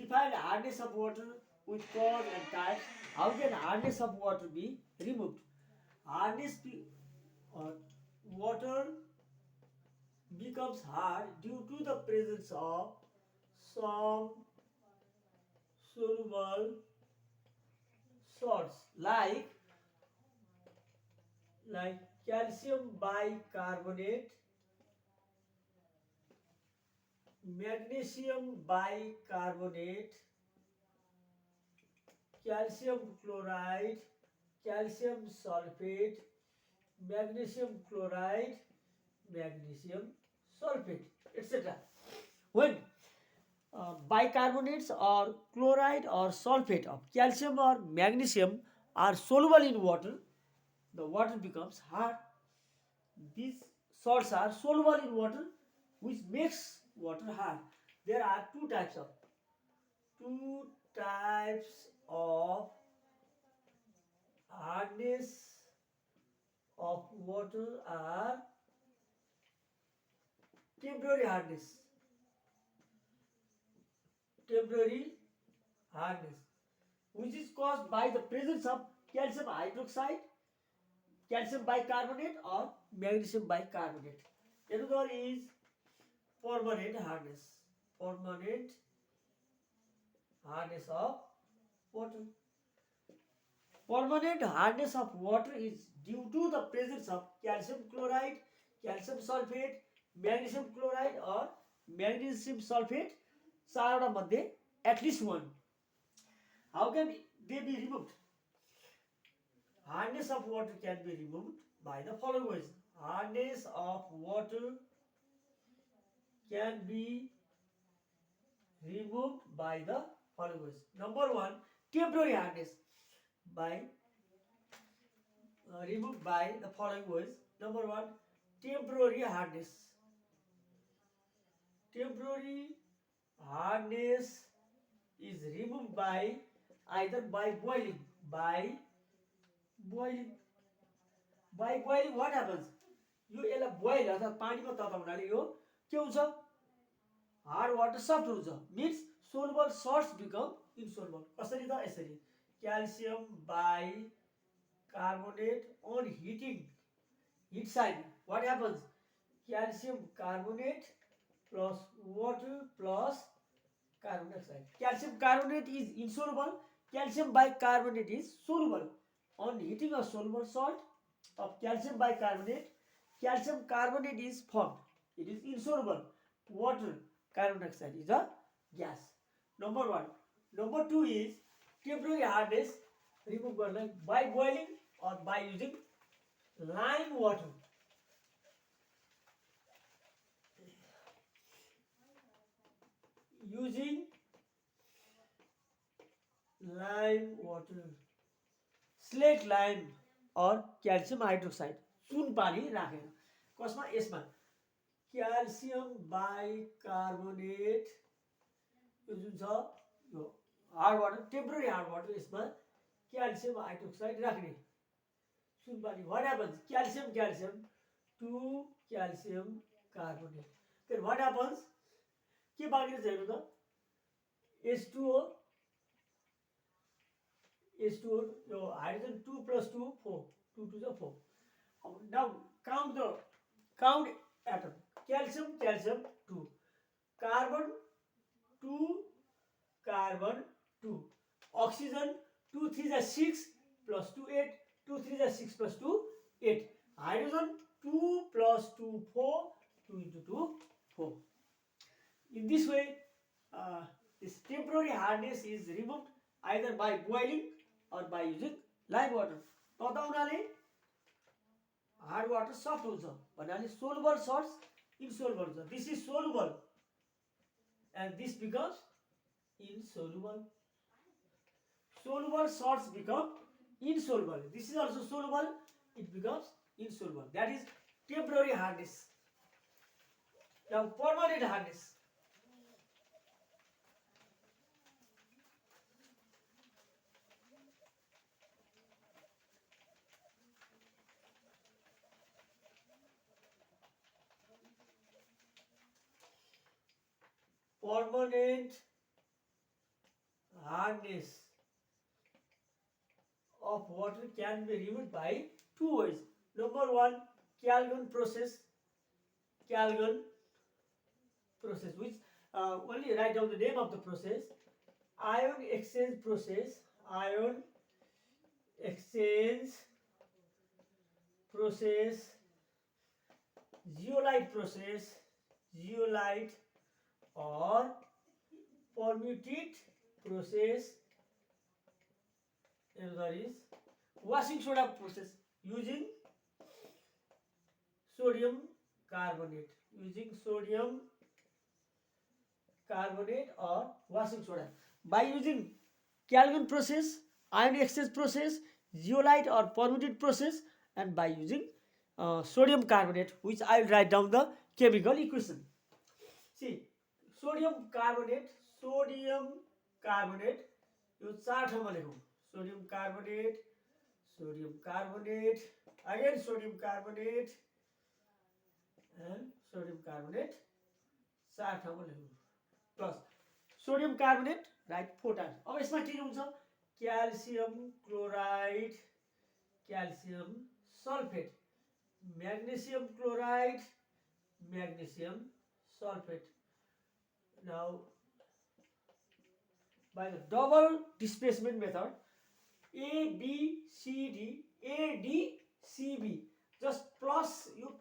define hardness of water with cause and types. How can hardness of water be removed? Hardness water becomes hard due to the presence of some soluble salts like calcium bicarbonate, magnesium bicarbonate, calcium chloride, calcium sulfate, magnesium chloride, magnesium sulfate, etc. When bicarbonates or chloride or sulfate of calcium or magnesium are soluble in water, the water becomes hard. These salts are soluble in water, which makes water hard. There are two types of hardness of water are temporary hardness, temporary hardness, which is caused by the presence of calcium hydroxide, calcium bicarbonate or magnesium bicarbonate. Another one is permanent hardness. Permanent hardness of water. Permanent hardness of water is due to the presence of calcium chloride, calcium sulfate, magnesium chloride or magnesium sulfate. चारवटा मध्ये at least one. How can they be removed? Hardness of water can be removed by the following ways. Hardness of water can be removed by the following ways. Number one, temporary hardness by removed by the following ways. Number one, temporary hardness. Temporary hardness is removed by either by boiling. Boiling. By boiling, what happens? यो यसलाई boil अर्थात् पानीमा तताउनाले यो के हुन्छ? Hard water soft हुन्छ. Means soluble salts become insoluble. कसरी त? यसरी calcium bicarbonate on heating, heat side, what happens? Calcium carbonate plus water plus carbon dioxide. Calcium carbonate is insoluble, calcium bicarbonate is soluble. On heating a soluble salt of calcium bicarbonate, calcium carbonate is formed. It is insoluble. Water, carbon dioxide is a gas. Number one. Number two is temporary hardness removed by boiling or by using lime water. Using lime water, slate lime or calcium hydroxide, चुन पानी राखेर. कसमा? यसमा calcium bicarbonate यो जुन छ यो hard water, temporary hard water, यसमा calcium hydroxide राख्ने चुन पानी. What happens? Calcium to calcium carbonate. Then what happens? के बाँकी छ हेर्नु त? H2O यो hydrogen 2 + 2 4, 2 2 is 4. Now count atom. Calcium 2, carbon 2, oxygen 2 3 is 6 plus 2 8, 2 3 is 6 plus 2 8. Hydrogen 2 plus 2 4, 2 into 2 4. In this way, this temporary hardness is removed either by boiling or by using lime water. तताउनाले hard water soft हुन्छ भन्नाले soluble salts insoluble हुन्छ. This is soluble and this becomes insoluble. Soluble salts become insoluble. This is also soluble, it becomes insoluble. That is temporary hardness. Now permanent hardness. Permanent hardness of water can be removed by two ways. Number one, Calgon process. Calgon process, which only write down the name of the process. Ion exchange process. Ion exchange process. Zeolite process. Zeolite or permutate process. Another is washing soda process using sodium carbonate. Using sodium carbonate or washing soda. By using Calgon process, ion exchange process, zeolite or permutate process, and by using sodium carbonate, which I will write down the chemical equation. See, sodium carbonate, यो चार ठाउँमा लेखौँ. Sodium carbonate, again sodium carbonate, and sodium carbonate, चार ठाउँमा लेखौँ. Plus sodium carbonate, right, 4 times. अब यसमा के हुन्छ? Calcium chloride, calcium sulfate, magnesium chloride, magnesium sulfate. Now, by the double displacement method, A, B, C, D, A, D, C, B, just plus, you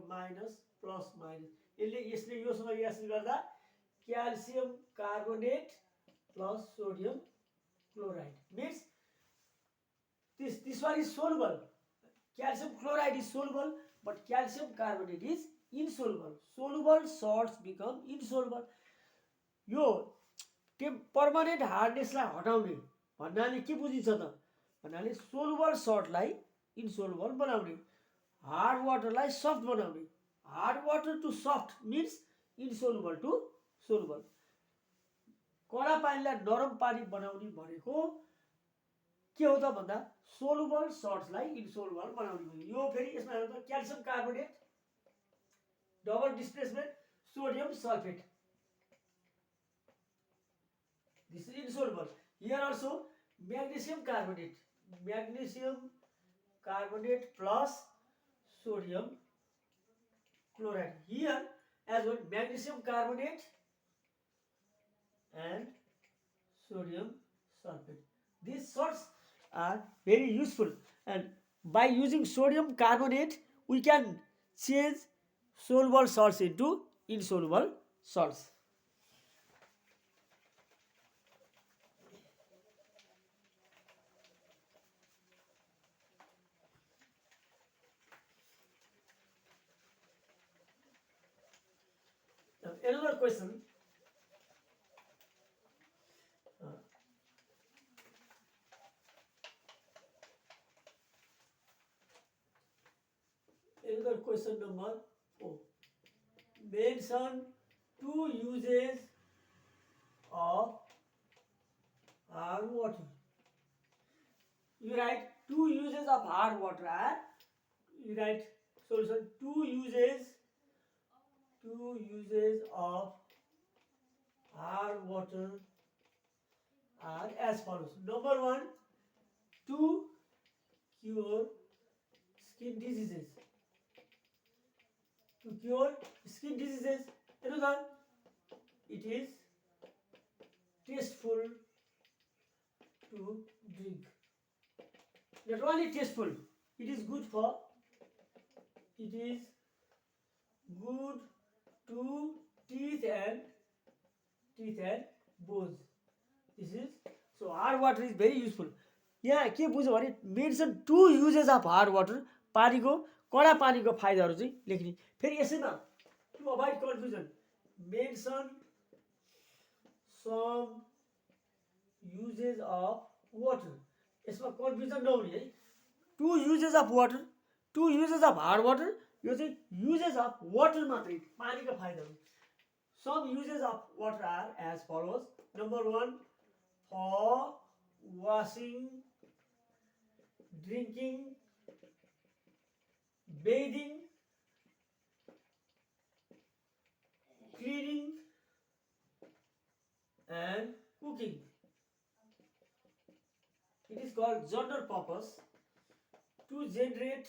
minus, plus minus. यसले योसँग यसले गर्दा calcium carbonate plus sodium chloride means this one is soluble. Calcium chloride is soluble, but calcium carbonate is insoluble. Soluble salts become insoluble. Yo permanent हार्डनेसलाई हटाउने भन्नाले के बुझिन्छ त भन्नाले soluble सल्टलाई इनसोलुबल बनाउने, हार्ड वाटरलाई सफ्ट बनाउने. Hard water to soft means insoluble to soluble. कडा पानीलाई नरम पानी बनाउने भनेको के हो त भन्दा सोलुबल सल्ट्सलाई इनसोलुबल बनाउने. यो फेरि यसमा हेर्नु त calcium carbonate, double displacement, sodium sulphate. This is insoluble. Here also magnesium carbonate plus sodium chloride. Here as well magnesium carbonate and sodium sulfate. These salts are very useful, and by using sodium carbonate we can change soluble salts into insoluble salts. Another question. Another question number 4. Mention 2 uses of hard water. You write 2 uses of hard water are, you write solution 2 uses of hard water are as follows. Number 1, to cure skin diseases. To cure skin diseases. Another, it is tasteful to drink. Not only tasteful, it is good to teeth and bones. This is, so hard water is very useful. यहाँ के बुझ्यो भने mention 2 uses of hard water, पानीको कडा पानीको फाइदाहरू चाहिँ लेख्ने. फेरि यसैमा to avoid confusion mention some uses of water. यसमा कन्फ्युजन नहुने है. 2 uses of water, 2 uses of hard water, यो चाहिँ युजेस अफ वाटर मात्रै, पानीको फाइदाहरू. Some uses of water are as follows. Number 1, for washing, drinking, bathing, cleaning and cooking. It is called general purpose to generate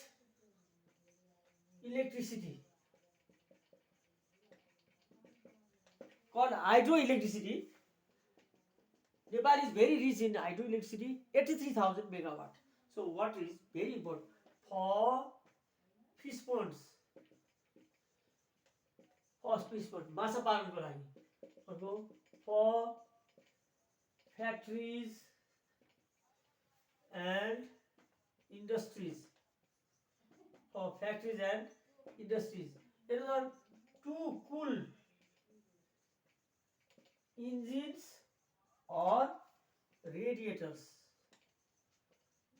electricity, called hydroelectricity. Nepal is very rich in hydroelectricity, 83,000 megawatt. So what is very important for fish ponds, माछा पालनको लागि. अर्को for factories and industries, for factories and industries. Another, to cool engines or radiators.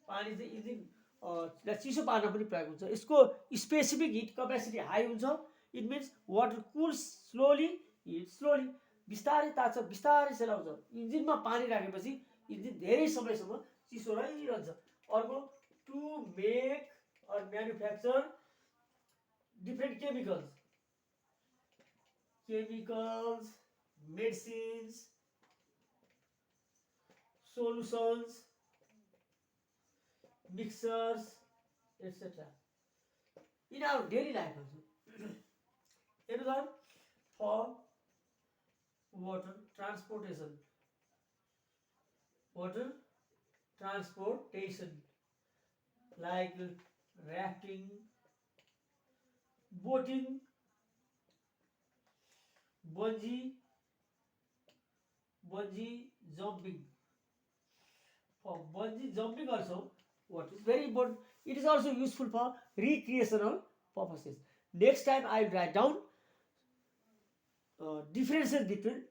पानी चाहिँ engine चिसो पार्न पनि प्रयोग हुन्छ. यसको स्पेसिफिक हिट क्यापेसिटी हाई हुन्छ. It means water cools slowly, heat slowly, बिस्तारै तात्छ, बिस्तारै सेलाउँछ. इन्जिनमा पानी राखेपछि इन्जिन धेरै समयसम्म चिसो रहिरहन्छ. अर्को, to make or manufacture different chemicals, medicines, solutions, mixers, etc. in our daily life also. Another, for water transportation, like rafting, boating, bungee jumping. For bungee jumping also, what is very important, it is also useful for recreational purposes. Next time I will write down differences between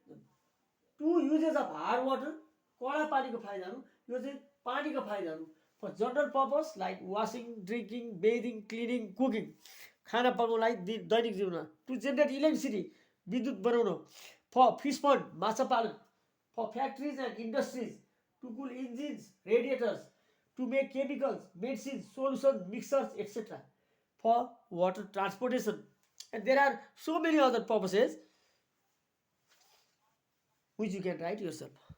two uses of hard water. कडा पानीको फाइदाहरू, यो चाहिँ पानीको फाइदाहरू. For general purpose like washing, drinking, bathing, cleaning, cooking, खाना पकाउनलाई दैनिक जीवनमा. To generate electricity, विद्युत बनाउन. For fish pond, माछा पालन. For factories and industries, to cool engines, radiators, to make chemicals, medicines, solutions, mixers, etc. For water transportation. And there are so many other purposes which you can write yourself.